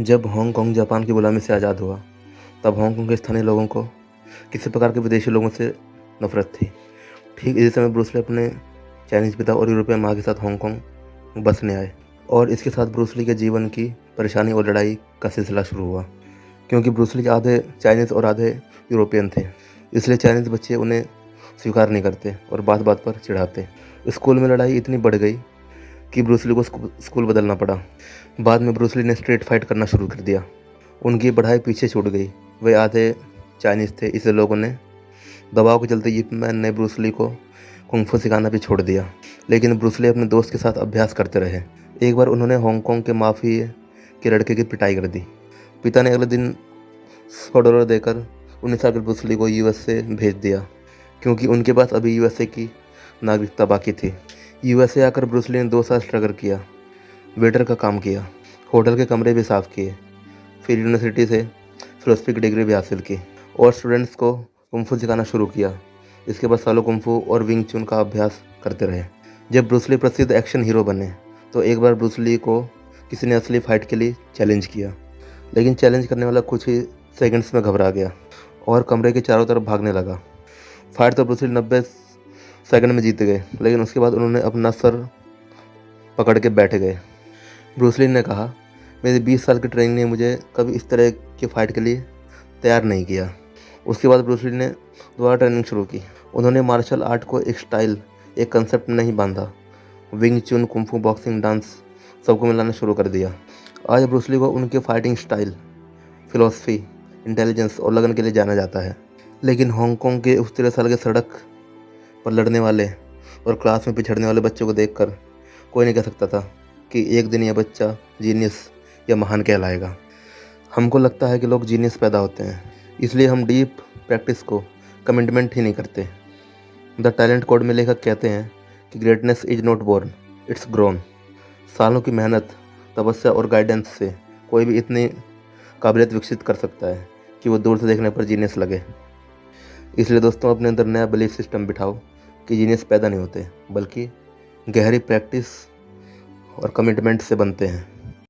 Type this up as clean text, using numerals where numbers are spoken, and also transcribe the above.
जब Hong Kong Japan की गुलामी से आज़ाद हुआ, तब हांगकांग के स्थानीय लोगों को किसी प्रकार के विदेशी लोगों से नफरत थी। ठीक इसी समय ब्रूस ली अपने चाइनीज़ पिता और यूरोपियन माँ के साथ हांगकांग बसने आए और इसके साथ ब्रूस ली के जीवन की परेशानी और लड़ाई का सिलसिला शुरू हुआ। क्योंकि ब्रूस ली आधे चाइनीज़ और आधे यूरोपियन थे, इसलिए चाइनीज़ बच्चे उन्हें स्वीकार नहीं करते और बात बात पर चिढ़ाते। स्कूल में लड़ाई इतनी बढ़ गई कि ब्रूस ली को स्कूल बदलना पड़ा। बाद में ब्रूस ली ने स्ट्रीट फाइट करना शुरू कर दिया। उनकी पढ़ाई पीछे छूट गई। वे आधे चाइनीज़ थे, इसलिए लोगों ने दबाव के चलते यिप मैन ने ब्रूस ली को कुंग-फू सिखाना भी छोड़ दिया। लेकिन ब्रूस ली अपने दोस्त के साथ अभ्यास करते रहे। एक बार उन्होंने हांगकांग के माफिया के लड़के की पिटाई कर दी। पिता ने अगले दिन $100 देकर 19 साल के ब्रूस ली को यूएसए भेज दिया, क्योंकि उनके पास अभी यूएसए की नागरिकता बाकी थी। यूएसए आकर ब्रूस ली ने 2 साल स्ट्रगल किया, वेटर का काम किया, होटल के कमरे भी साफ़ किए, फिर यूनिवर्सिटी से फिलोसफी की डिग्री भी हासिल की और स्टूडेंट्स को कुंग-फू सिखाना शुरू किया। इसके बाद सालों कुंग-फू और विंग चुन का अभ्यास करते रहे। जब ब्रूस ली प्रसिद्ध एक्शन हीरो बने, तो एक बार ब्रूस ली को किसी ने असली फाइट के लिए चैलेंज किया, लेकिन चैलेंज करने वाला कुछ ही सेकंड्स में घबरा गया और कमरे के चारों तरफ भागने लगा। फाइट तो ब्रूस ली 90 सेकंड में जीत गए, लेकिन उसके बाद उन्होंने अपना सर पकड़ के बैठ गए। ब्रूस ली ने कहा, मेरी 20 साल की ट्रेनिंग ने मुझे कभी इस तरह की फ़ाइट के लिए तैयार नहीं किया। उसके बाद ब्रूस ली ने दोबारा ट्रेनिंग शुरू की। उन्होंने मार्शल आर्ट को एक स्टाइल, एक कंसेप्ट में नहीं बांधा। विंग चुन, कुंग-फू, बॉक्सिंग, डांस सबको मिलाना शुरू कर दिया। आज ब्रूस ली को उनके फाइटिंग स्टाइल, फिलॉसफी, इंटेलिजेंस और लगन के लिए जाना जाता है। लेकिन हांगकांग के उस 13 साल के सड़क पर लड़ने वाले और क्लास में पिछड़ने वाले बच्चों को देखकर कोई नहीं कह सकता था कि एक दिन यह बच्चा जीनियस या महान कहलाएगा। हमको लगता है कि लोग जीनियस पैदा होते हैं, इसलिए हम डीप प्रैक्टिस को कमिटमेंट ही नहीं करते। द टैलेंट कोड में लेखक कहते हैं कि greatness is not born, it's grown. सालों की मेहनत, तपस्या और गाइडेंस से कोई भी इतनी काबिलियत विकसित कर सकता है कि वो दूर से देखने पर जीनियस लगे। इसलिए दोस्तों, अपने अंदर नया बिलीफ सिस्टम बिठाओ कि जीनियस पैदा नहीं होते, बल्कि गहरी प्रैक्टिस और कमिटमेंट से बनते हैं।